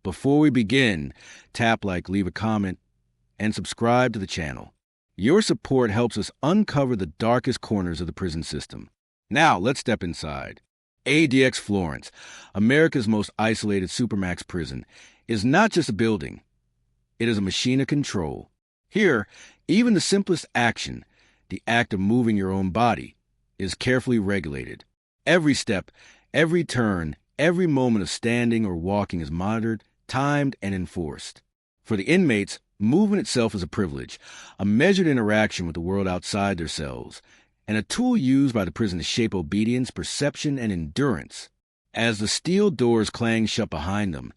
Before we begin, tap like, leave a comment, and subscribe to the channel. Your support helps us uncover the darkest corners of the prison system. Now, let's step inside. ADX Florence, America's most isolated Supermax prison, is not just a building. It is a machine of control. Here, even the simplest action, the act of moving your own body, is carefully regulated. Every step, every turn, every moment of standing or walking is monitored, timed, and enforced. For the inmates, movement itself is a privilege, a measured interaction with the world outside their cells, and a tool used by the prison to shape obedience, perception, and endurance. As the steel doors clang shut behind them,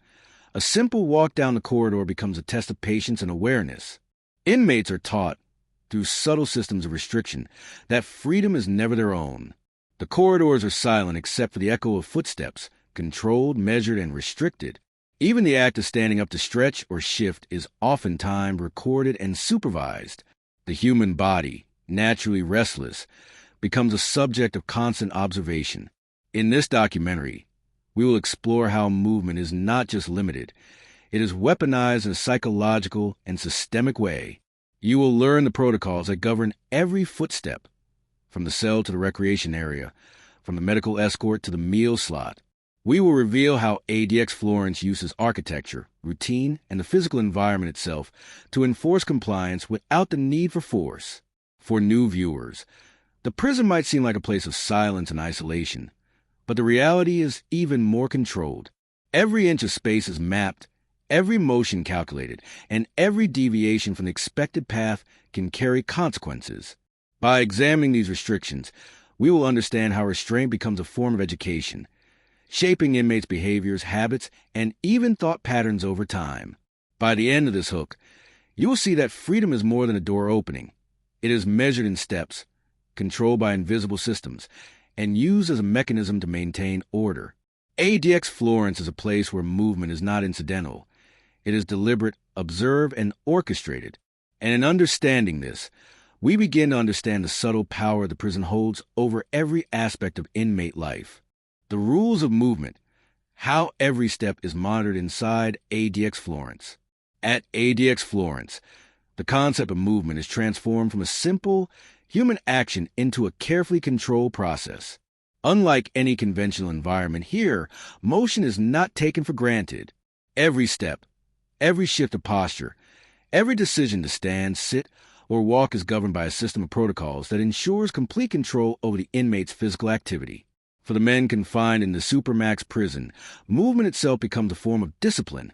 a simple walk down the corridor becomes a test of patience and awareness. Inmates are taught, through subtle systems of restriction, that freedom is never their own. The corridors are silent except for the echo of footsteps, controlled, measured, and restricted. Even the act of standing up to stretch or shift is often timed, recorded, and supervised. The human body, naturally restless, becomes a subject of constant observation. In this documentary, we will explore how movement is not just limited, it is weaponized in a psychological and systemic way. You will learn the protocols that govern every footstep, from the cell to the recreation area, from the medical escort to the meal slot. We will reveal how ADX Florence uses architecture, routine, and the physical environment itself to enforce compliance without the need for force. For new viewers, the prison might seem like a place of silence and isolation, but the reality is even more controlled. Every inch of space is mapped, every motion calculated, and every deviation from the expected path can carry consequences. By examining these restrictions, we will understand how restraint becomes a form of education, shaping inmates' behaviors, habits, and even thought patterns over time. By the end of this hook, you will see that freedom is more than a door opening. It is measured in steps, controlled by invisible systems, and used as a mechanism to maintain order. ADX Florence is a place where movement is not incidental. It is deliberate, observed, and orchestrated. And in understanding this, we begin to understand the subtle power the prison holds over every aspect of inmate life. The rules of movement, how every step is monitored inside ADX Florence. At ADX Florence, the concept of movement is transformed from a simple human action into a carefully controlled process. Unlike any conventional environment, here, motion is not taken for granted. Every step, every shift of posture, every decision to stand, sit, or walk is governed by a system of protocols that ensures complete control over the inmate's physical activity. For the men confined in the Supermax prison, movement itself becomes a form of discipline,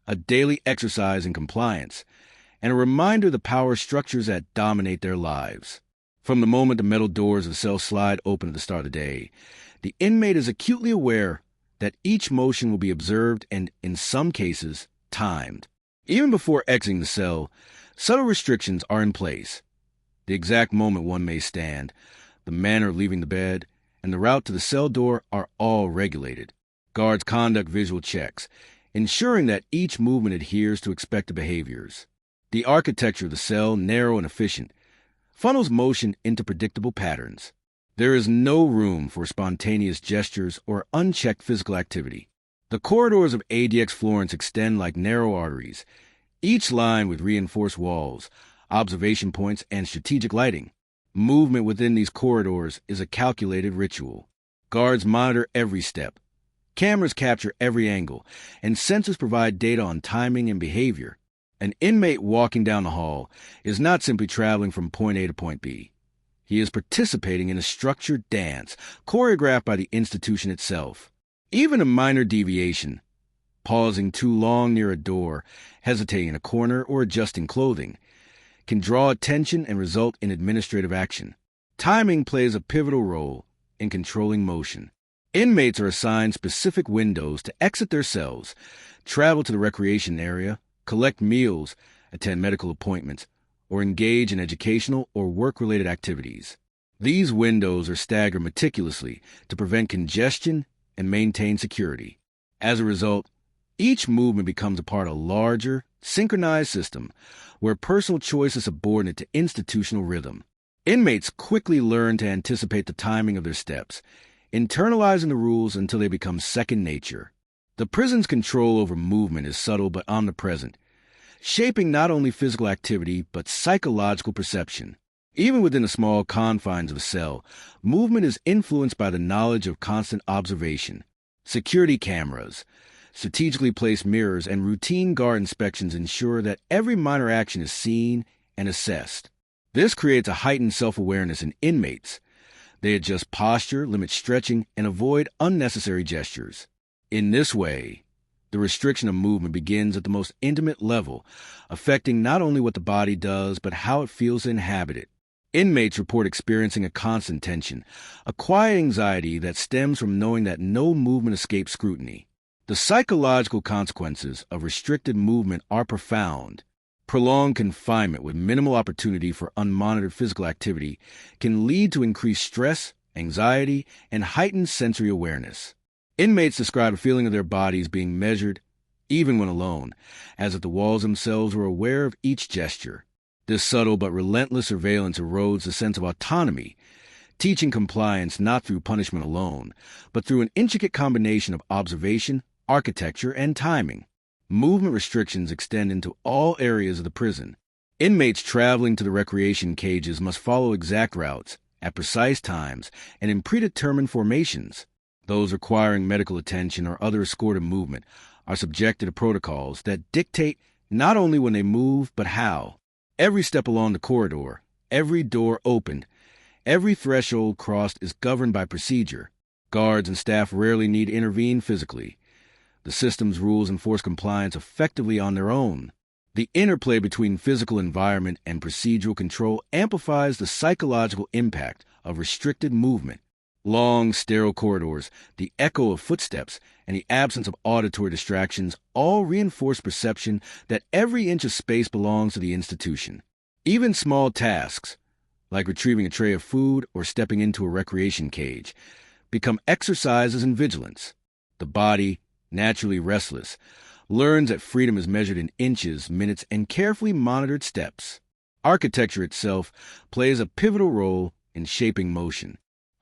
a daily exercise in compliance, and a reminder of the power structures that dominate their lives. From the moment the metal doors of the cell slide open at the start of the day, the inmate is acutely aware that each motion will be observed and, in some cases, timed. Even before exiting the cell, subtle restrictions are in place. The exact moment one may stand, the manner of leaving the bed, and the route to the cell door are all regulated. Guards conduct visual checks, ensuring that each movement adheres to expected behaviors. The architecture of the cell, narrow and efficient, funnels motion into predictable patterns. There is no room for spontaneous gestures or unchecked physical activity. The corridors of ADX Florence extend like narrow arteries, each lined with reinforced walls, observation points, and strategic lighting. Movement within these corridors is a calculated ritual. Guards monitor every step. Cameras capture every angle, and sensors provide data on timing and behavior. An inmate walking down the hall is not simply traveling from point A to point B. He is participating in a structured dance, choreographed by the institution itself. Even a minor deviation, pausing too long near a door, hesitating in a corner, or adjusting clothing, can draw attention and result in administrative action. Timing plays a pivotal role in controlling motion. Inmates are assigned specific windows to exit their cells, travel to the recreation area, collect meals, attend medical appointments, or engage in educational or work-related activities. These windows are staggered meticulously to prevent congestion and maintain security. As a result, each movement becomes a part of a larger, synchronized system where personal choice is subordinate to institutional rhythm. Inmates quickly learn to anticipate the timing of their steps, internalizing the rules until they become second nature. The prison's control over movement is subtle but omnipresent, shaping not only physical activity but psychological perception. Even within the small confines of a cell, movement is influenced by the knowledge of constant observation. Security cameras, strategically placed mirrors, and routine guard inspections ensure that every minor action is seen and assessed. This creates a heightened self-awareness in inmates. They adjust posture, limit stretching, and avoid unnecessary gestures. In this way, the restriction of movement begins at the most intimate level, affecting not only what the body does, but how it feels to inhabit it. Inmates report experiencing a constant tension, a quiet anxiety that stems from knowing that no movement escapes scrutiny. The psychological consequences of restricted movement are profound. Prolonged confinement with minimal opportunity for unmonitored physical activity can lead to increased stress, anxiety, and heightened sensory awareness. Inmates describe a feeling of their bodies being measured, even when alone, as if the walls themselves were aware of each gesture. This subtle but relentless surveillance erodes the sense of autonomy, teaching compliance not through punishment alone, but through an intricate combination of observation, architecture, and timing. Movement restrictions extend into all areas of the prison. Inmates traveling to the recreation cages must follow exact routes, at precise times, and in predetermined formations. Those requiring medical attention or other escorted movement are subjected to protocols that dictate not only when they move, but how. Every step along the corridor, every door opened, every threshold crossed is governed by procedure. Guards and staff rarely need to intervene physically. The system's rules enforce compliance effectively on their own. The interplay between physical environment and procedural control amplifies the psychological impact of restricted movement. Long, sterile corridors, the echo of footsteps, and the absence of auditory distractions all reinforce perception that every inch of space belongs to the institution. Even small tasks, like retrieving a tray of food or stepping into a recreation cage, become exercises in vigilance. The body, naturally restless, learns that freedom is measured in inches, minutes, and carefully monitored steps. Architecture itself plays a pivotal role in shaping motion.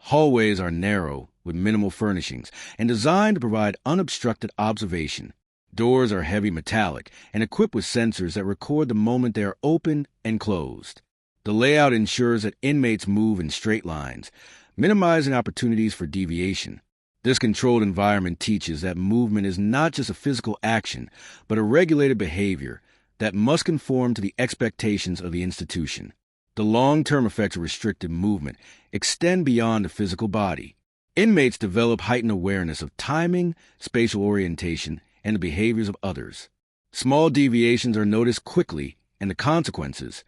Hallways are narrow, with minimal furnishings, and designed to provide unobstructed observation. Doors are heavy metallic and equipped with sensors that record the moment they are opened and closed. The layout ensures that inmates move in straight lines, minimizing opportunities for deviation. This controlled environment teaches that movement is not just a physical action, but a regulated behavior that must conform to the expectations of the institution. The long-term effects of restricted movement extend beyond the physical body. Inmates develop heightened awareness of timing, spatial orientation, and the behaviors of others. Small deviations are noticed quickly, and the consequences,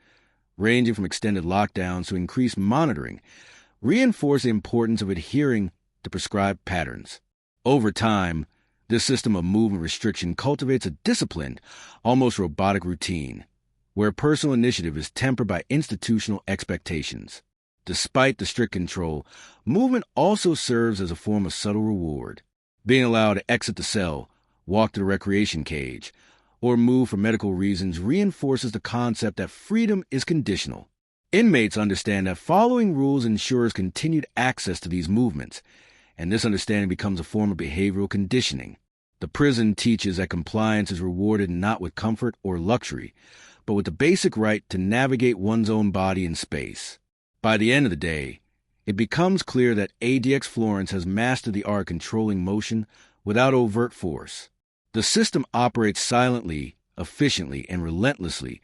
ranging from extended lockdowns to increased monitoring, reinforce the importance of adhering to prescribed patterns. Over time, this system of movement restriction cultivates a disciplined, almost robotic routine, where personal initiative is tempered by institutional expectations. Despite the strict control, movement also serves as a form of subtle reward. Being allowed to exit the cell, walk to the recreation cage, or move for medical reasons reinforces the concept that freedom is conditional. Inmates understand that following rules ensures continued access to these movements, and this understanding becomes a form of behavioral conditioning. The prison teaches that compliance is rewarded not with comfort or luxury, but with the basic right to navigate one's own body in space. By the end of the day, it becomes clear that ADX Florence has mastered the art of controlling motion without overt force. The system operates silently, efficiently, and relentlessly,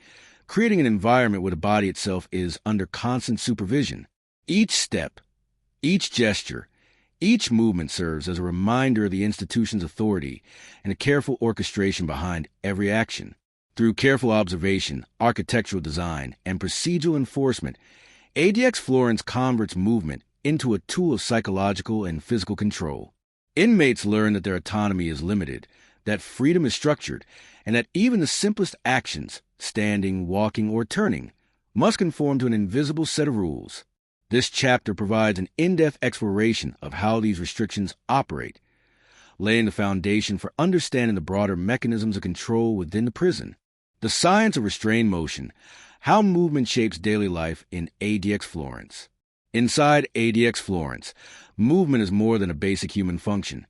creating an environment where the body itself is under constant supervision. Each step, each gesture, each movement serves as a reminder of the institution's authority and a careful orchestration behind every action. Through careful observation, architectural design, and procedural enforcement, ADX Florence converts movement into a tool of psychological and physical control. Inmates learn that their autonomy is limited, that freedom is structured, and that even the simplest actions, standing, walking, or turning, must conform to an invisible set of rules. This chapter provides an in-depth exploration of how these restrictions operate, laying the foundation for understanding the broader mechanisms of control within the prison. The science of restrained motion, how movement shapes daily life in ADX Florence. Inside ADX Florence, movement is more than a basic human function.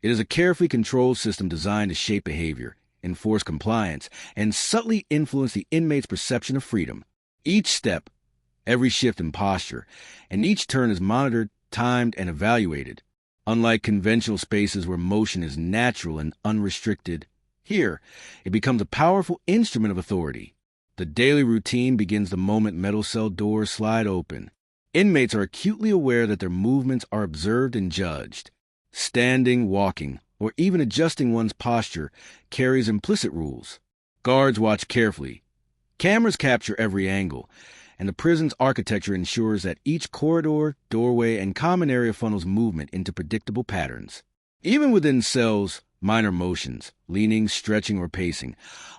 It is a carefully controlled system designed to shape behavior, enforce compliance, and subtly influence the inmate's perception of freedom. Each step, every shift in posture, and each turn is monitored, timed, and evaluated. Unlike conventional spaces where motion is natural and unrestricted, here, it becomes a powerful instrument of authority. The daily routine begins the moment metal cell doors slide open. Inmates are acutely aware that their movements are observed and judged. Standing, walking, or even adjusting one's posture carries implicit rules. Guards watch carefully. Cameras capture every angle, and the prison's architecture ensures that each corridor, doorway, and common area funnels movement into predictable patterns. Even within cells, minor motions, leaning, stretching, or pacing,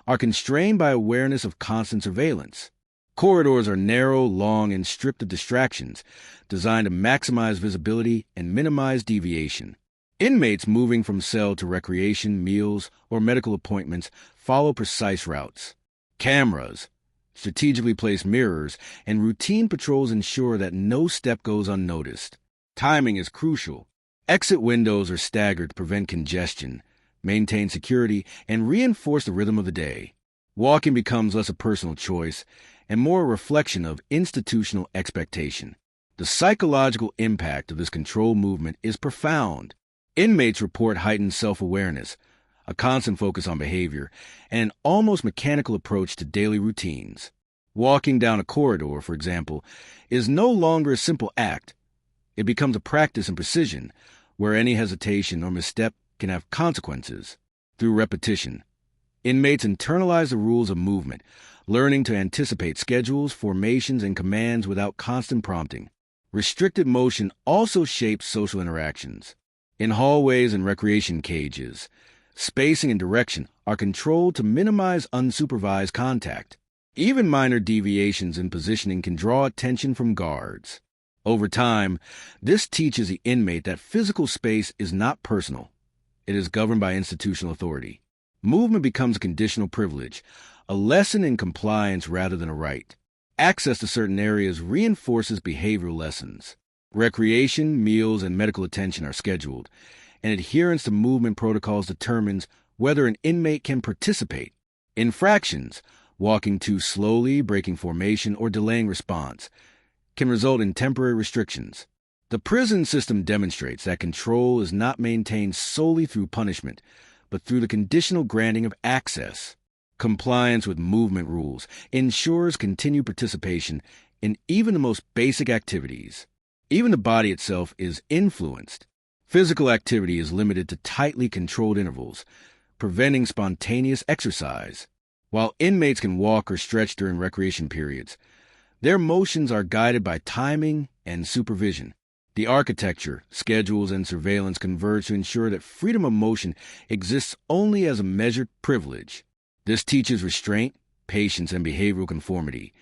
are constrained by awareness of constant surveillance. Corridors are narrow, long, and stripped of distractions, designed to maximize visibility and minimize deviation. Inmates moving from cell to recreation, meals, or medical appointments follow precise routes. Cameras, strategically placed mirrors, and routine patrols ensure that no step goes unnoticed. Timing is crucial. Exit windows are staggered to prevent congestion, maintain security, and reinforce the rhythm of the day. Walking becomes less a personal choice and more a reflection of institutional expectation. The psychological impact of this controlled movement is profound. Inmates report heightened self-awareness, a constant focus on behavior, and an almost mechanical approach to daily routines. Walking down a corridor, for example, is no longer a simple act. It becomes a practice in precision, where any hesitation or misstep can have consequences. Through repetition, inmates internalize the rules of movement, learning to anticipate schedules, formations, and commands without constant prompting. Restricted motion also shapes social interactions. In hallways and recreation cages, spacing and direction are controlled to minimize unsupervised contact. Even minor deviations in positioning can draw attention from guards. Over time, this teaches the inmate that physical space is not personal. It is governed by institutional authority. Movement becomes a conditional privilege, a lesson in compliance rather than a right. Access to certain areas reinforces behavioral lessons. Recreation, meals, and medical attention are scheduled, and adherence to movement protocols determines whether an inmate can participate. Infractions, walking too slowly, breaking formation, or delaying response, can result in temporary restrictions. The prison system demonstrates that control is not maintained solely through punishment, but through the conditional granting of access. Compliance with movement rules ensures continued participation in even the most basic activities. Even the body itself is influenced. Physical activity is limited to tightly controlled intervals, preventing spontaneous exercise. While inmates can walk or stretch during recreation periods, their motions are guided by timing and supervision. The architecture, schedules, and surveillance converge to ensure that freedom of motion exists only as a measured privilege. This teaches restraint, patience, and behavioral conformity,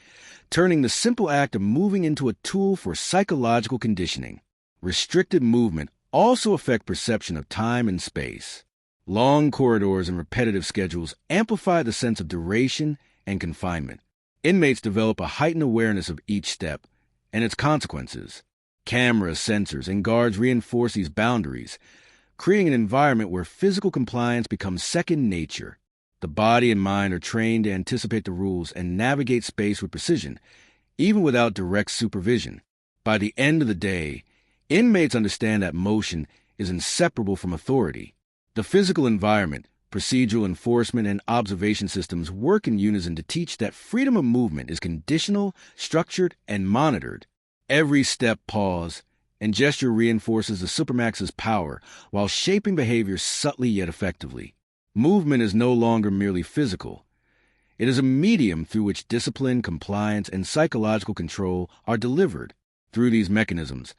turning the simple act of moving into a tool for psychological conditioning. Restricted movement also affect perception of time and space. Long corridors and repetitive schedules amplify the sense of duration and confinement. Inmates develop a heightened awareness of each step and its consequences. Cameras, sensors, and guards reinforce these boundaries, creating an environment where physical compliance becomes second nature. The body and mind are trained to anticipate the rules and navigate space with precision, even without direct supervision. By the end of the day, inmates understand that motion is inseparable from authority. The physical environment, procedural enforcement, and observation systems work in unison to teach that freedom of movement is conditional, structured, and monitored. Every step, pause, and gesture reinforces the Supermax's power while shaping behavior subtly yet effectively. Movement is no longer merely physical. It is a medium through which discipline, compliance, and psychological control are delivered. Through these mechanisms,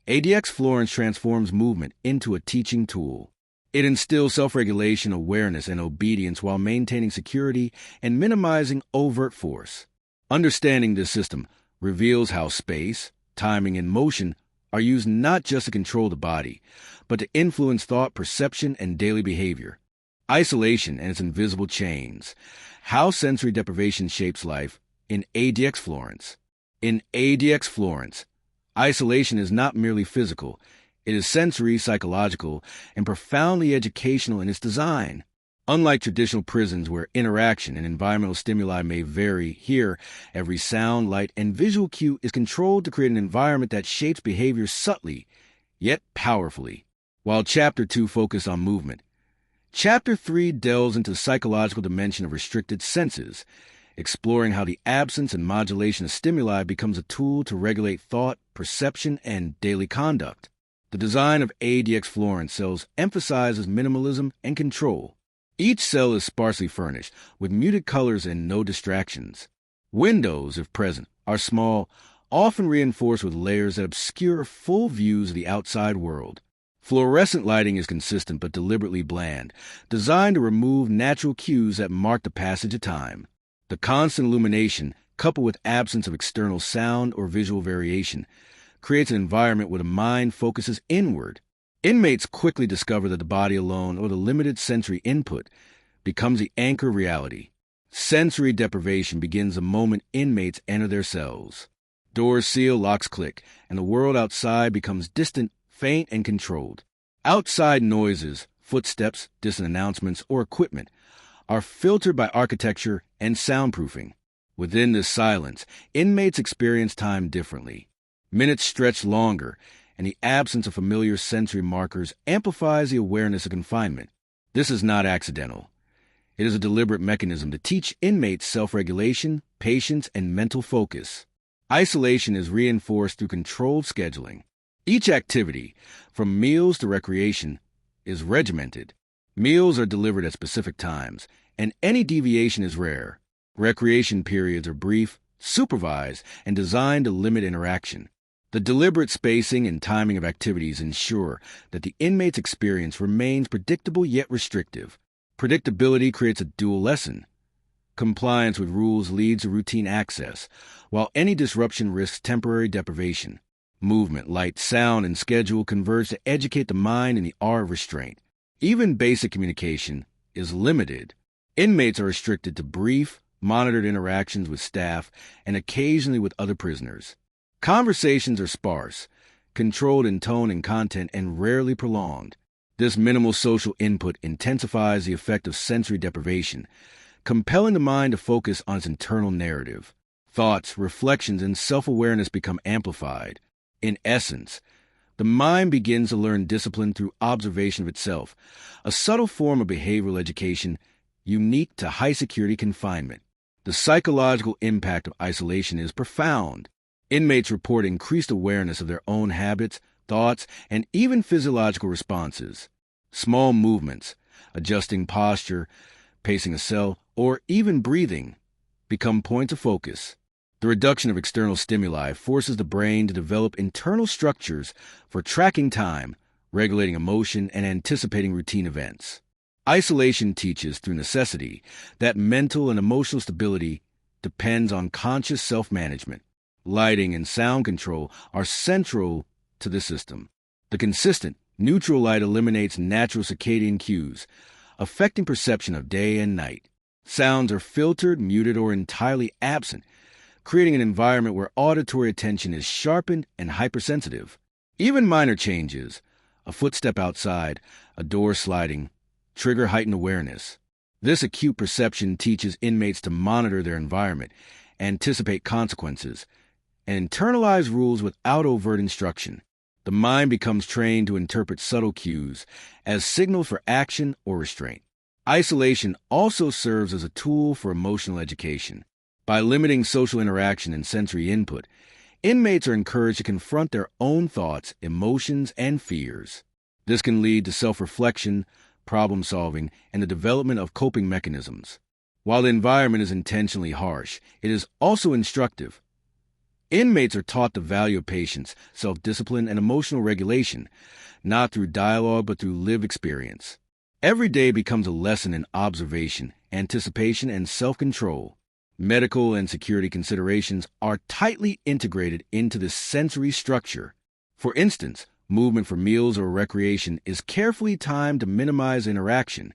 ADX Florence transforms movement into a teaching tool. It instills self-regulation, awareness, and obedience while maintaining security and minimizing overt force. Understanding this system reveals how space, timing, and motion are used not just to control the body, but to influence thought, perception, and daily behavior. Isolation and its invisible chains. How sensory deprivation shapes life in ADX Florence. In ADX Florence, isolation is not merely physical, It is sensory, psychological, and profoundly educational in its design. Unlike traditional prisons where interaction and environmental stimuli may vary, here, every sound, light, and visual cue is controlled to create an environment that shapes behavior subtly, yet powerfully. While Chapter 2 focused on movement, Chapter 3 delves into the psychological dimension of restricted senses, exploring how the absence and modulation of stimuli becomes a tool to regulate thought, perception, and daily conduct. The design of ADX Florence cells emphasizes minimalism and control. Each cell is sparsely furnished, with muted colors and no distractions. Windows, if present, are small, often reinforced with layers that obscure full views of the outside world. Fluorescent lighting is consistent but deliberately bland, designed to remove natural cues that mark the passage of time. The constant illumination, coupled with absence of external sound or visual variation, creates an environment where the mind focuses inward. Inmates quickly discover that the body alone, or the limited sensory input, becomes the anchor of reality. Sensory deprivation begins the moment inmates enter their cells. Doors seal, locks click, and the world outside becomes distant, faint, and controlled. Outside noises, footsteps, distant announcements, or equipment are filtered by architecture and soundproofing. Within this silence, inmates experience time differently. Minutes stretch longer, and the absence of familiar sensory markers amplifies the awareness of confinement. This is not accidental. It is a deliberate mechanism to teach inmates self-regulation, patience, and mental focus. Isolation is reinforced through controlled scheduling. Each activity, from meals to recreation, is regimented. Meals are delivered at specific times, and any deviation is rare. Recreation periods are brief, supervised, and designed to limit interaction. The deliberate spacing and timing of activities ensure that the inmate's experience remains predictable yet restrictive. Predictability creates a dual lesson. Compliance with rules leads to routine access, while any disruption risks temporary deprivation. Movement, light, sound, and schedule converge to educate the mind in the art of restraint. Even basic communication is limited. Inmates are restricted to brief, monitored interactions with staff and occasionally with other prisoners. Conversations are sparse, controlled in tone and content, and rarely prolonged. This minimal social input intensifies the effect of sensory deprivation, compelling the mind to focus on its internal narrative. Thoughts, reflections, and self-awareness become amplified. In essence, the mind begins to learn discipline through observation of itself, a subtle form of behavioral education unique to high-security confinement. The psychological impact of isolation is profound. Inmates report increased awareness of their own habits, thoughts, and even physiological responses. Small movements, adjusting posture, pacing a cell, or even breathing, become points of focus. The reduction of external stimuli forces the brain to develop internal structures for tracking time, regulating emotion, and anticipating routine events. Isolation teaches, through necessity, that mental and emotional stability depends on conscious self-management. Lighting and sound control are central to this system. The consistent, neutral light eliminates natural circadian cues, affecting perception of day and night. Sounds are filtered, muted, or entirely absent, creating an environment where auditory attention is sharpened and hypersensitive. Even minor changes, a footstep outside, a door sliding, trigger heightened awareness. This acute perception teaches inmates to monitor their environment, anticipate consequences, and internalize rules without overt instruction. The mind becomes trained to interpret subtle cues as signals for action or restraint. Isolation also serves as a tool for emotional education. By limiting social interaction and sensory input, inmates are encouraged to confront their own thoughts, emotions, and fears. This can lead to self-reflection, problem-solving, and the development of coping mechanisms. While the environment is intentionally harsh, it is also instructive. Inmates are taught the value of patience, self-discipline, and emotional regulation, not through dialogue but through lived experience. Every day becomes a lesson in observation, anticipation, and self-control. Medical and security considerations are tightly integrated into this sensory structure. For instance, movement for meals or recreation is carefully timed to minimize interaction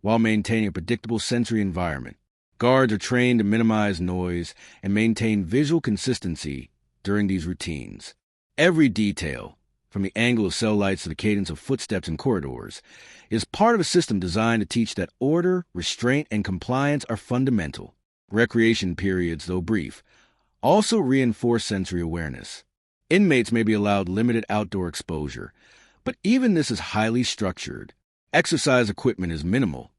while maintaining a predictable sensory environment. Guards are trained to minimize noise and maintain visual consistency during these routines. Every detail, from the angle of cell lights to the cadence of footsteps in corridors, is part of a system designed to teach that order, restraint, and compliance are fundamental. Recreation periods, though brief, also reinforce sensory awareness. Inmates may be allowed limited outdoor exposure, but even this is highly structured. Exercise equipment is minimal,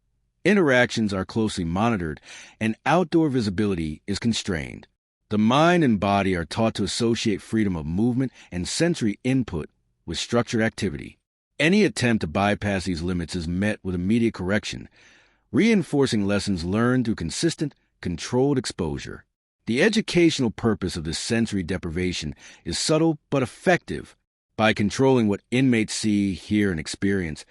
interactions are closely monitored, and outdoor visibility is constrained. The mind and body are taught to associate freedom of movement and sensory input with structured activity. Any attempt to bypass these limits is met with immediate correction, reinforcing lessons learned through consistent, controlled exposure. The educational purpose of this sensory deprivation is subtle but effective. By controlling what inmates see, hear, and experience,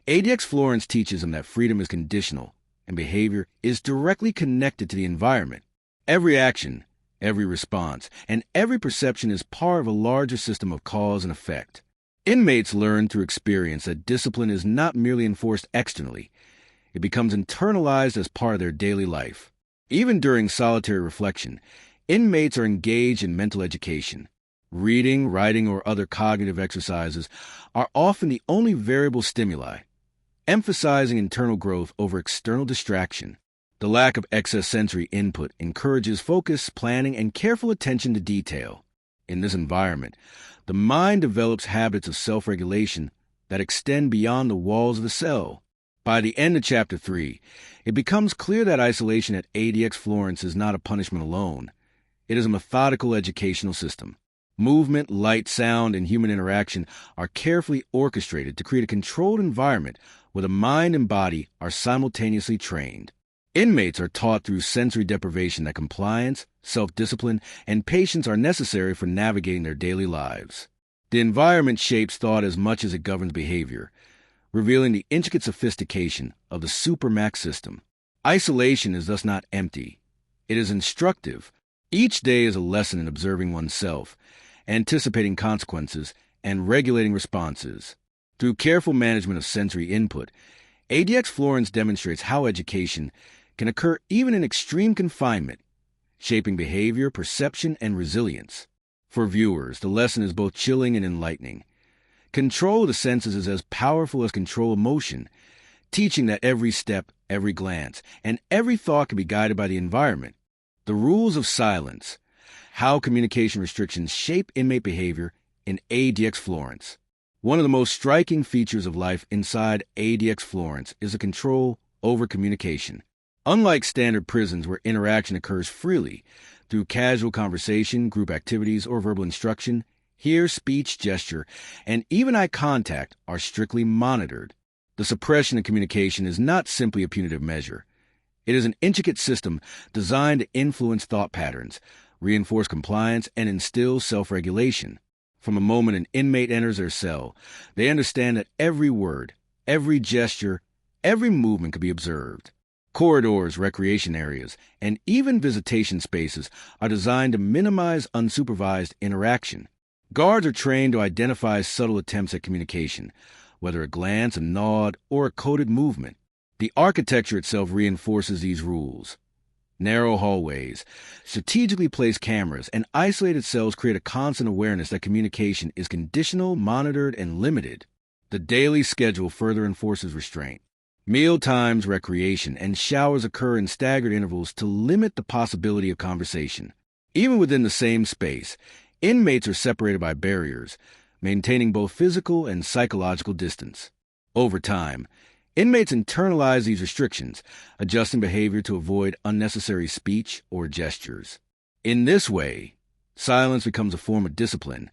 ADX Florence teaches them that freedom is conditional and behavior is directly connected to the environment. Every action, every response, and every perception is part of a larger system of cause and effect. Inmates learn through experience that discipline is not merely enforced externally. It becomes internalized as part of their daily life. Even during solitary reflection, inmates are engaged in mental education. Reading, writing, or other cognitive exercises are often the only variable stimuli, emphasizing internal growth over external distraction. The lack of excess sensory input encourages focus, planning, and careful attention to detail. In this environment, the mind develops habits of self-regulation that extend beyond the walls of the cell. By the end of Chapter 3, it becomes clear that isolation at ADX Florence is not a punishment alone. It is a methodical educational system. Movement, light, sound, and human interaction are carefully orchestrated to create a controlled environment where the mind and body are simultaneously trained. Inmates are taught through sensory deprivation that compliance, self-discipline, and patience are necessary for navigating their daily lives. The environment shapes thought as much as it governs behavior, revealing the intricate sophistication of the Supermax system. Isolation is thus not empty. It is instructive. Each day is a lesson in observing oneself, anticipating consequences, and regulating responses. Through careful management of sensory input, ADX Florence demonstrates how education can occur even in extreme confinement, shaping behavior, perception, and resilience. For viewers, the lesson is both chilling and enlightening. Control of the senses is as powerful as control of motion, teaching that every step, every glance, and every thought can be guided by the environment. The rules of silence, how communication restrictions shape inmate behavior in ADX Florence. One of the most striking features of life inside ADX Florence is the control over communication. Unlike standard prisons where interaction occurs freely through casual conversation, group activities, or verbal instruction, here speech, gesture, and even eye contact are strictly monitored. The suppression of communication is not simply a punitive measure. It is an intricate system designed to influence thought patterns, reinforce compliance, and instill self-regulation. From the moment an inmate enters their cell, they understand that every word, every gesture, every movement can be observed. Corridors, recreation areas, and even visitation spaces are designed to minimize unsupervised interaction. Guards are trained to identify subtle attempts at communication, whether a glance, a nod, or a coded movement. The architecture itself reinforces these rules. Narrow hallways, strategically placed cameras, and isolated cells create a constant awareness that communication is conditional, monitored, and limited. The daily schedule further enforces restraint. Meal times, recreation, and showers occur in staggered intervals to limit the possibility of conversation. Even within the same space, inmates are separated by barriers, maintaining both physical and psychological distance. Over time, inmates internalize these restrictions, adjusting behavior to avoid unnecessary speech or gestures. In this way, silence becomes a form of discipline,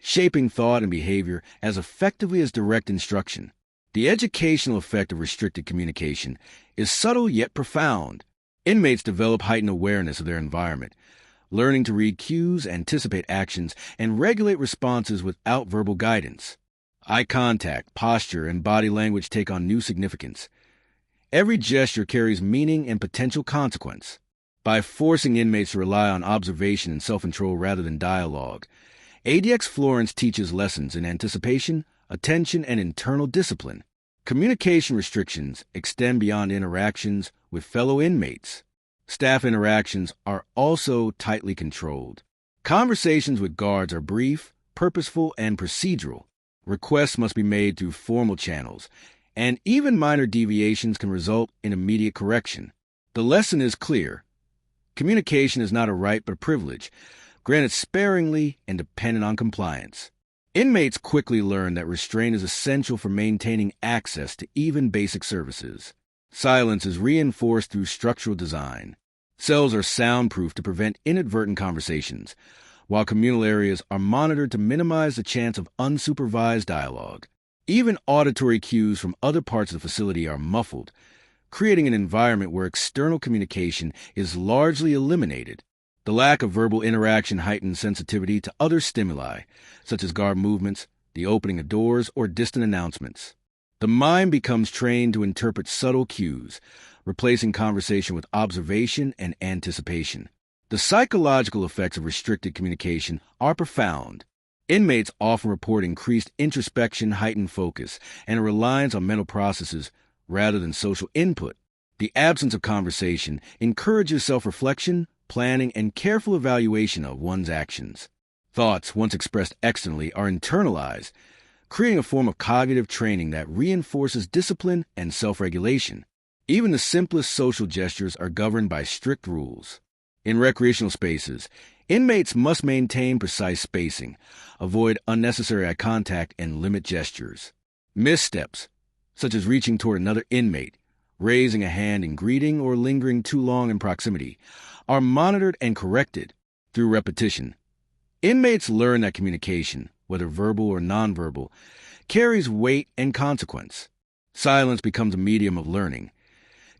shaping thought and behavior as effectively as direct instruction. The educational effect of restricted communication is subtle yet profound. Inmates develop heightened awareness of their environment, learning to read cues, anticipate actions, and regulate responses without verbal guidance. Eye contact, posture, and body language take on new significance. Every gesture carries meaning and potential consequence. By forcing inmates to rely on observation and self-control rather than dialogue, ADX Florence teaches lessons in anticipation, attention, and internal discipline. Communication restrictions extend beyond interactions with fellow inmates. Staff interactions are also tightly controlled. Conversations with guards are brief, purposeful and procedural. Requests must be made through formal channels, and even minor deviations can result in immediate correction. The lesson is clear. Communication is not a right but a privilege, granted sparingly and dependent on compliance. Inmates quickly learn that restraint is essential for maintaining access to even basic services. Silence is reinforced through structural design. Cells are soundproof to prevent inadvertent conversations, while communal areas are monitored to minimize the chance of unsupervised dialogue. Even auditory cues from other parts of the facility are muffled, creating an environment where external communication is largely eliminated. The lack of verbal interaction heightens sensitivity to other stimuli, such as guard movements, the opening of doors, or distant announcements. The mind becomes trained to interpret subtle cues, replacing conversation with observation and anticipation. The psychological effects of restricted communication are profound. Inmates often report increased introspection, heightened focus, and a reliance on mental processes rather than social input. The absence of conversation encourages self-reflection, planning, and careful evaluation of one's actions. Thoughts, once expressed externally, are internalized, creating a form of cognitive training that reinforces discipline and self-regulation. Even the simplest social gestures are governed by strict rules. In recreational spaces, inmates must maintain precise spacing, avoid unnecessary eye contact, and limit gestures. Missteps, such as reaching toward another inmate, raising a hand in greeting, or lingering too long in proximity, are monitored and corrected through repetition. Inmates learn that communication, whether verbal or nonverbal, carries weight and consequence. Silence becomes a medium of learning,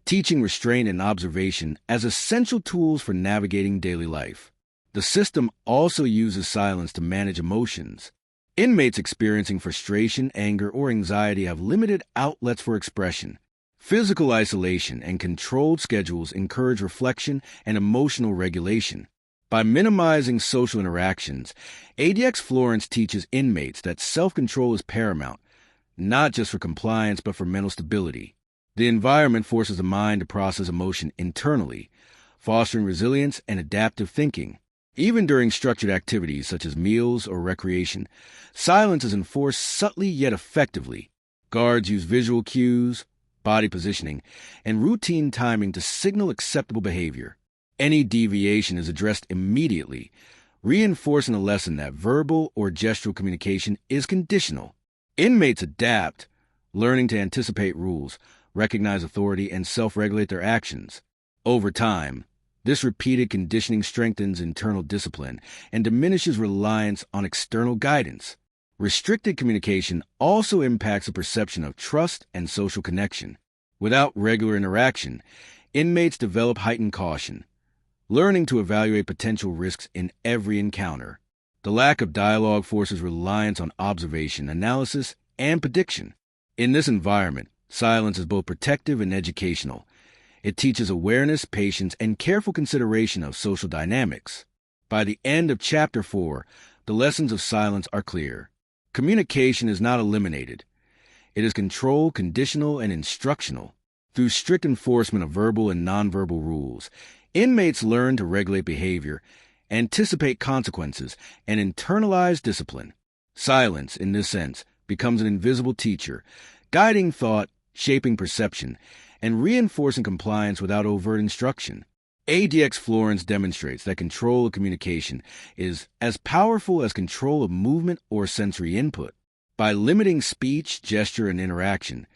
teaching restraint and observation as essential tools for navigating daily life. The system also uses silence to manage emotions. Inmates experiencing frustration, anger, or anxiety have limited outlets for expression. Physical isolation and controlled schedules encourage reflection and emotional regulation. By minimizing social interactions, ADX Florence teaches inmates that self-control is paramount, not just for compliance but for mental stability. The environment forces the mind to process emotion internally, fostering resilience and adaptive thinking. Even during structured activities such as meals or recreation, silence is enforced subtly yet effectively. Guards use visual cues, body positioning, and routine timing to signal acceptable behavior. Any deviation is addressed immediately, reinforcing the lesson that verbal or gestural communication is conditional. Inmates adapt, learning to anticipate rules, recognize authority, and self-regulate their actions. Over time, this repeated conditioning strengthens internal discipline and diminishes reliance on external guidance. Restricted communication also impacts the perception of trust and social connection. Without regular interaction, inmates develop heightened caution, learning to evaluate potential risks in every encounter. The lack of dialogue forces reliance on observation, analysis, and prediction. In this environment, silence is both protective and educational. It teaches awareness, patience, and careful consideration of social dynamics. By the end of Chapter 4, the lessons of silence are clear. Communication is not eliminated. It is controlled, conditional, and instructional. Through strict enforcement of verbal and nonverbal rules, inmates learn to regulate behavior, anticipate consequences, and internalize discipline. Silence, in this sense, becomes an invisible teacher, guiding thought, shaping perception, and reinforcing compliance without overt instruction. ADX Florence demonstrates that control of communication is as powerful as control of movement or sensory input. By limiting speech, gesture, and interaction,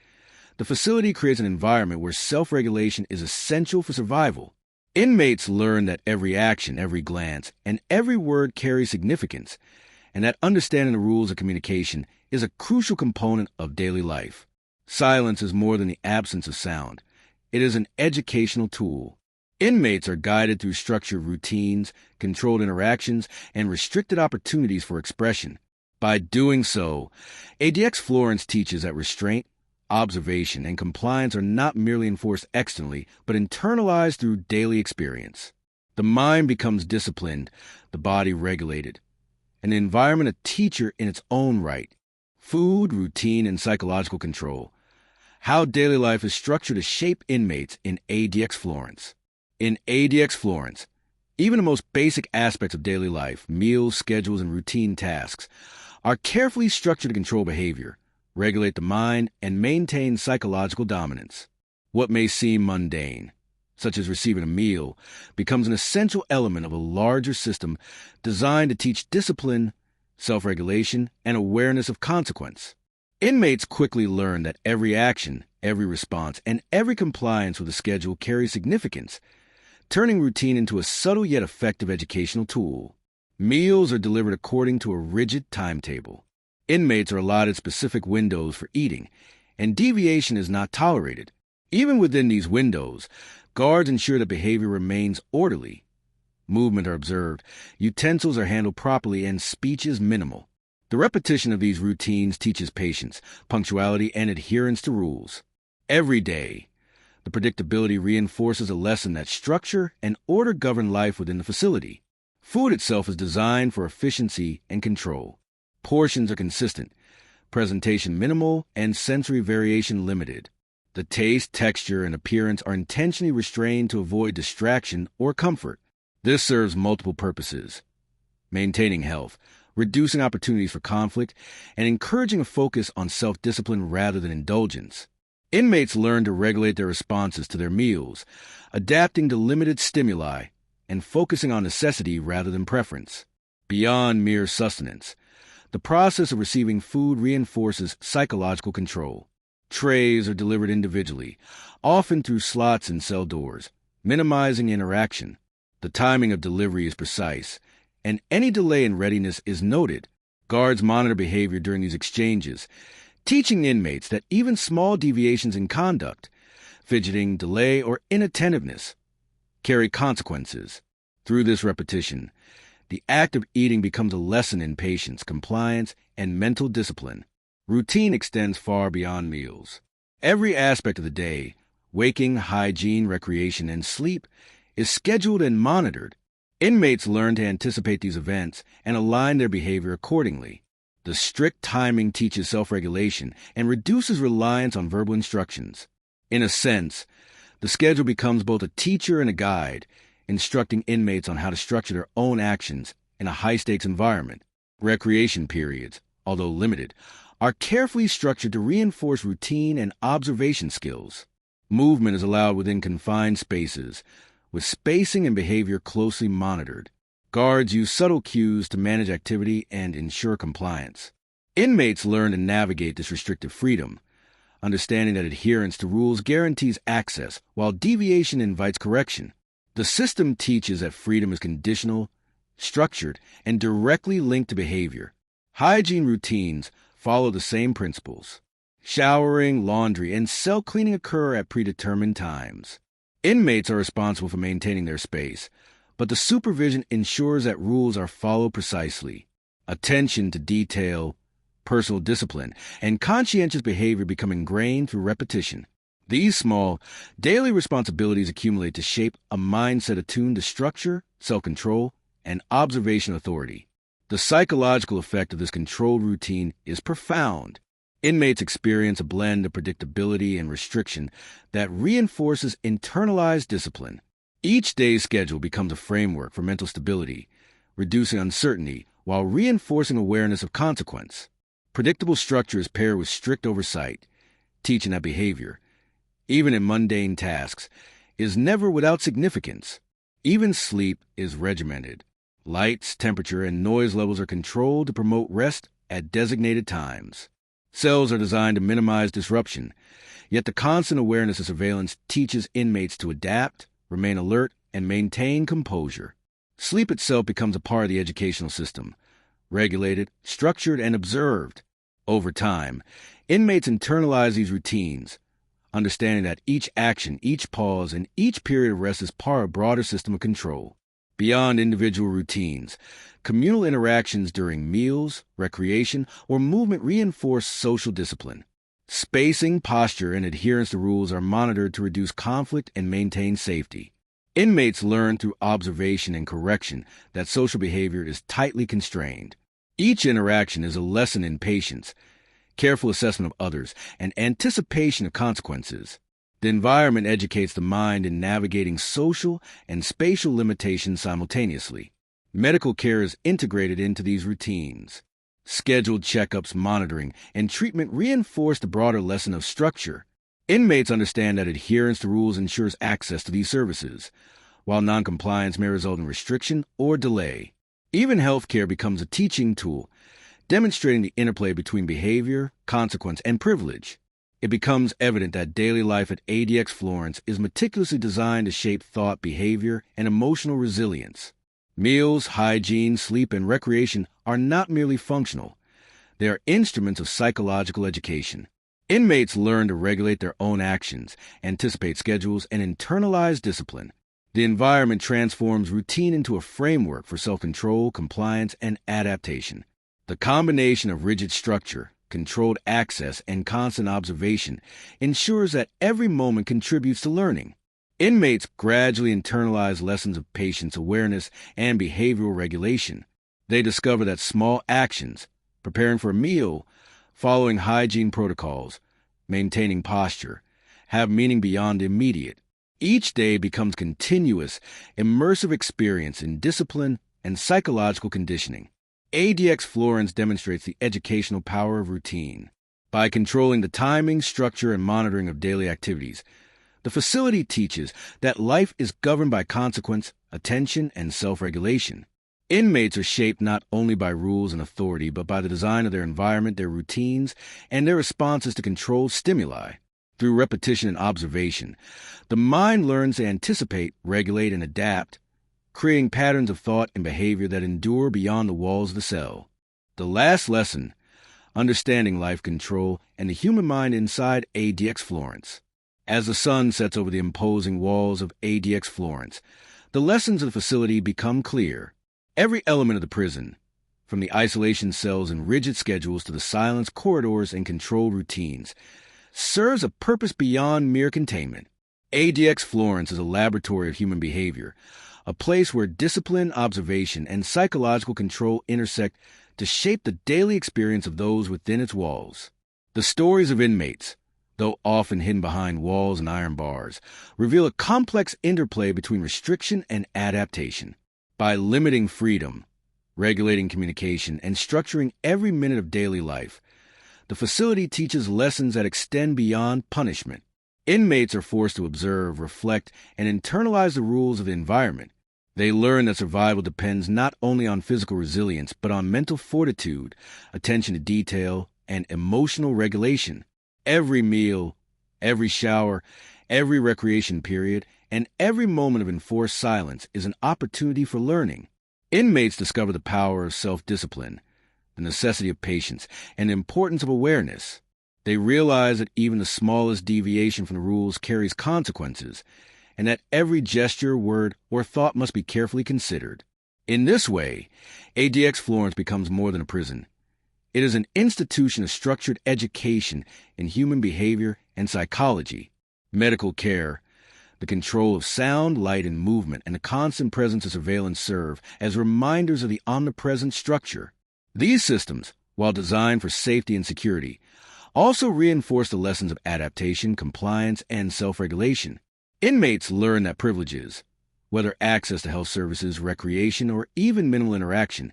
the facility creates an environment where self-regulation is essential for survival. Inmates learn that every action, every glance, and every word carries significance, and that understanding the rules of communication is a crucial component of daily life. Silence is more than the absence of sound. It is an educational tool. Inmates are guided through structured routines, controlled interactions, and restricted opportunities for expression. By doing so, ADX Florence teaches that restraint, observation, and compliance are not merely enforced externally, but internalized through daily experience. The mind becomes disciplined, the body regulated, and the environment a teacher in its own right. Food, routine, and psychological control. How daily life is structured to shape inmates in ADX Florence. In ADX Florence, Even the most basic aspects of daily life, meals, schedules, and routine tasks, are carefully structured to control behavior, regulate the mind, and maintain psychological dominance. What may seem mundane, such as receiving a meal, becomes an essential element of a larger system designed to teach discipline, self-regulation, and awareness of consequence. Inmates quickly learn that every action, every response, and every compliance with a schedule carries significance, turning routine into a subtle yet effective educational tool. Meals are delivered according to a rigid timetable. Inmates are allotted specific windows for eating, and deviation is not tolerated. Even within these windows, guards ensure that behavior remains orderly. Movement are observed, utensils are handled properly, and speech is minimal. The repetition of these routines teaches patience, punctuality, and adherence to rules. Every day, the predictability reinforces a lesson that structure and order govern life within the facility. Food itself is designed for efficiency and control. Portions are consistent, presentation minimal, and sensory variation limited. The taste, texture, and appearance are intentionally restrained to avoid distraction or comfort. This serves multiple purposes: maintaining health, reducing opportunities for conflict, and encouraging a focus on self-discipline rather than indulgence. Inmates learn to regulate their responses to their meals, adapting to limited stimuli, and focusing on necessity rather than preference. Beyond mere sustenance, the process of receiving food reinforces psychological control. Trays are delivered individually, often through slots in cell doors, minimizing interaction. The timing of delivery is precise, and any delay in readiness is noted. Guards monitor behavior during these exchanges, teaching inmates that even small deviations in conduct, fidgeting, delay, or inattentiveness, carry consequences. Through this repetition, the act of eating becomes a lesson in patience, compliance, and mental discipline. Routine extends far beyond meals. Every aspect of the day, waking, hygiene, recreation, and sleep, is scheduled and monitored. Inmates learn to anticipate these events and align their behavior accordingly. The strict timing teaches self-regulation and reduces reliance on verbal instructions. In a sense, the schedule becomes both a teacher and a guide, instructing inmates on how to structure their own actions in a high-stakes environment. Recreation periods, although limited, are carefully structured to reinforce routine and observation skills. Movement is allowed within confined spaces, with spacing and behavior closely monitored. Guards use subtle cues to manage activity and ensure compliance. Inmates learn to navigate this restrictive freedom, understanding that adherence to rules guarantees access, while deviation invites correction. The system teaches that freedom is conditional, structured, and directly linked to behavior. Hygiene routines follow the same principles. Showering, laundry, and cell cleaning occur at predetermined times. Inmates are responsible for maintaining their space, but the supervision ensures that rules are followed precisely. Attention to detail, personal discipline, and conscientious behavior become ingrained through repetition. These small, daily responsibilities accumulate to shape a mindset attuned to structure, self-control, and observation authority. The psychological effect of this controlled routine is profound. Inmates experience a blend of predictability and restriction that reinforces internalized discipline. Each day's schedule becomes a framework for mental stability, reducing uncertainty while reinforcing awareness of consequence. Predictable structure is paired with strict oversight, teaching that behavior, even in mundane tasks, is never without significance. Even sleep is regimented. Lights, temperature, and noise levels are controlled to promote rest at designated times. Cells are designed to minimize disruption, yet the constant awareness of surveillance teaches inmates to adapt, remain alert, and maintain composure. Sleep itself becomes a part of the educational system, regulated, structured, and observed. Over time, inmates internalize these routines, understanding that each action, each pause, and each period of rest is part of a broader system of control. Beyond individual routines, communal interactions during meals, recreation, or movement reinforce social discipline. Spacing, posture, and adherence to rules are monitored to reduce conflict and maintain safety. Inmates learn through observation and correction that social behavior is tightly constrained. Each interaction is a lesson in patience, careful assessment of others, and anticipation of consequences. The environment educates the mind in navigating social and spatial limitations simultaneously. Medical care is integrated into these routines. Scheduled checkups, monitoring, and treatment reinforce the broader lesson of structure. Inmates understand that adherence to rules ensures access to these services, while noncompliance may result in restriction or delay. Even healthcare becomes a teaching tool, demonstrating the interplay between behavior, consequence, and privilege. It becomes evident that daily life at ADX Florence is meticulously designed to shape thought, behavior, and emotional resilience. Meals, hygiene, sleep, and recreation are not merely functional. They are instruments of psychological education. Inmates learn to regulate their own actions, anticipate schedules, and internalize discipline. The environment transforms routine into a framework for self-control, compliance, and adaptation. The combination of rigid structure, controlled access, and constant observation ensures that every moment contributes to learning. Inmates gradually internalize lessons of patience awareness and behavioral regulation. They discover that small actions, preparing for a meal, following hygiene protocols, maintaining posture, have meaning beyond the immediate. Each day becomes continuous, immersive experience in discipline and psychological conditioning. ADX Florence demonstrates the educational power of routine. By controlling the timing, structure, and monitoring of daily activities, the facility teaches that life is governed by consequence, attention, and self-regulation. Inmates are shaped not only by rules and authority, but by the design of their environment, their routines, and their responses to controlled stimuli. Through repetition and observation, the mind learns to anticipate, regulate, and adapt, creating patterns of thought and behavior that endure beyond the walls of the cell. The last lesson, understanding life control and the human mind inside ADX Florence. As the sun sets over the imposing walls of ADX Florence, the lessons of the facility become clear. Every element of the prison, from the isolation cells and rigid schedules to the silence corridors and controlled routines, serves a purpose beyond mere containment. ADX Florence is a laboratory of human behavior, a place where discipline, observation, and psychological control intersect to shape the daily experience of those within its walls. The stories of inmates, though often hidden behind walls and iron bars, reveal a complex interplay between restriction and adaptation. By limiting freedom, regulating communication, and structuring every minute of daily life, the facility teaches lessons that extend beyond punishment. Inmates are forced to observe, reflect, and internalize the rules of the environment. They learn that survival depends not only on physical resilience, but on mental fortitude, attention to detail, and emotional regulation. Every meal, every shower, every recreation period, and every moment of enforced silence is an opportunity for learning. Inmates discover the power of self-discipline, the necessity of patience, and the importance of awareness. They realize that even the smallest deviation from the rules carries consequences, and that every gesture, word, or thought must be carefully considered. In this way, ADX Florence becomes more than a prison. It is an institution of structured education in human behavior and psychology. Medical care, the control of sound, light, and movement, and the constant presence of surveillance serve as reminders of the omnipresent structure. These systems, while designed for safety and security, also reinforce the lessons of adaptation, compliance, and self-regulation. Inmates learn that privileges, whether access to health services, recreation, or even minimal interaction,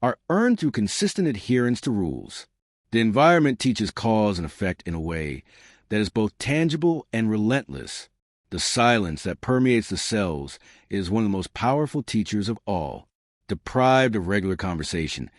are earned through consistent adherence to rules. The environment teaches cause and effect in a way that is both tangible and relentless. The silence that permeates the cells is one of the most powerful teachers of all. Deprived of regular conversation,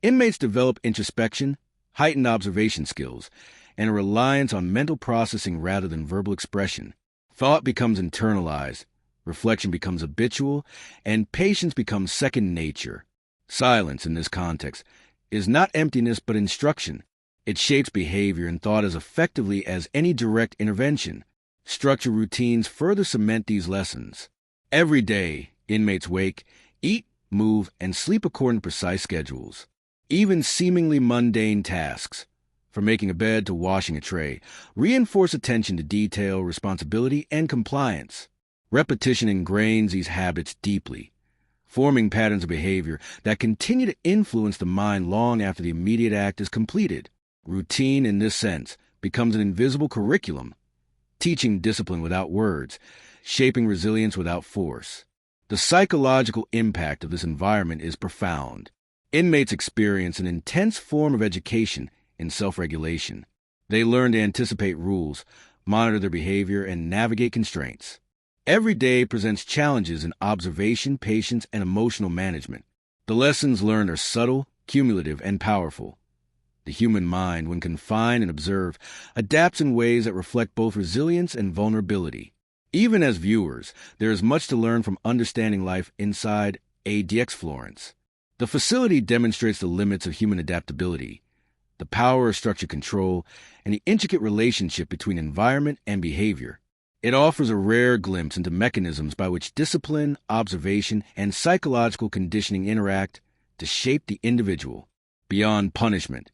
inmates develop introspection, heightened observation skills, and a reliance on mental processing rather than verbal expression. Thought becomes internalized, reflection becomes habitual, and patience becomes second nature. Silence, in this context, is not emptiness but instruction. It shapes behavior and thought as effectively as any direct intervention. Structured routines further cement these lessons. Every day, inmates wake, eat, move, and sleep according to precise schedules. Even seemingly mundane tasks, from making a bed to washing a tray, reinforce attention to detail, responsibility, and compliance. Repetition ingrains these habits deeply, forming patterns of behavior that continue to influence the mind long after the immediate act is completed. Routine, in this sense, becomes an invisible curriculum, teaching discipline without words, shaping resilience without force. The psychological impact of this environment is profound. Inmates experience an intense form of education in self-regulation. They learn to anticipate rules, monitor their behavior, and navigate constraints. Every day presents challenges in observation, patience, and emotional management. The lessons learned are subtle, cumulative, and powerful. The human mind, when confined and observed, adapts in ways that reflect both resilience and vulnerability. Even as viewers, there is much to learn from understanding life inside ADX Florence. The facility demonstrates the limits of human adaptability, the power of structured control, and the intricate relationship between environment and behavior. It offers a rare glimpse into mechanisms by which discipline, observation, and psychological conditioning interact to shape the individual. Beyond punishment,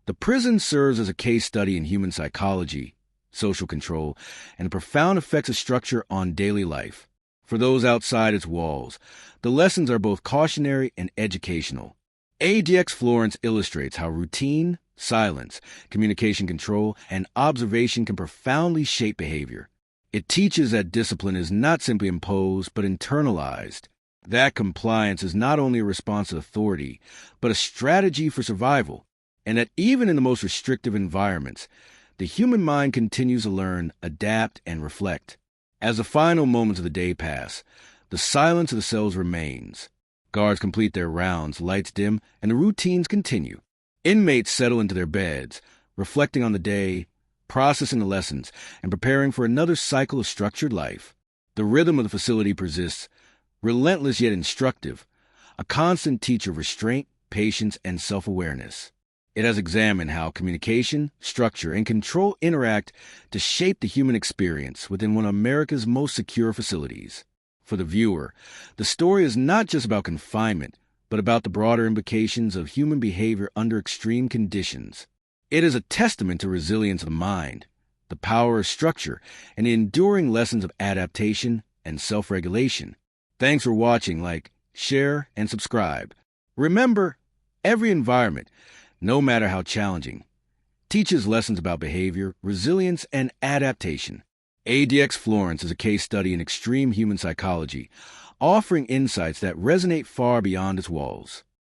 the prison serves as a case study in human psychology, social control, and the profound effects of structure on daily life. For those outside its walls, the lessons are both cautionary and educational. ADX Florence illustrates how routine, silence, communication control, and observation can profoundly shape behavior. It teaches that discipline is not simply imposed, but internalized. That compliance is not only a response to authority, but a strategy for survival. And that even in the most restrictive environments, the human mind continues to learn, adapt, and reflect. As the final moments of the day pass, the silence of the cells remains. Guards complete their rounds, lights dim, and the routines continue. Inmates settle into their beds, reflecting on the day, processing the lessons, and preparing for another cycle of structured life. The rhythm of the facility persists, relentless yet instructive, a constant teacher of restraint, patience, and self-awareness. It has examined how communication, structure, and control interact to shape the human experience within one of America's most secure facilities. For the viewer, the story is not just about confinement, but about the broader implications of human behavior under extreme conditions. It is a testament to resilience of the mind, the power of structure, and the enduring lessons of adaptation and self-regulation. Thanks for watching. Like, share, and subscribe. Remember, every environment, no matter how challenging, teaches lessons about behavior, resilience, and adaptation. ADX Florence is a case study in extreme human psychology, offering insights that resonate far beyond its walls.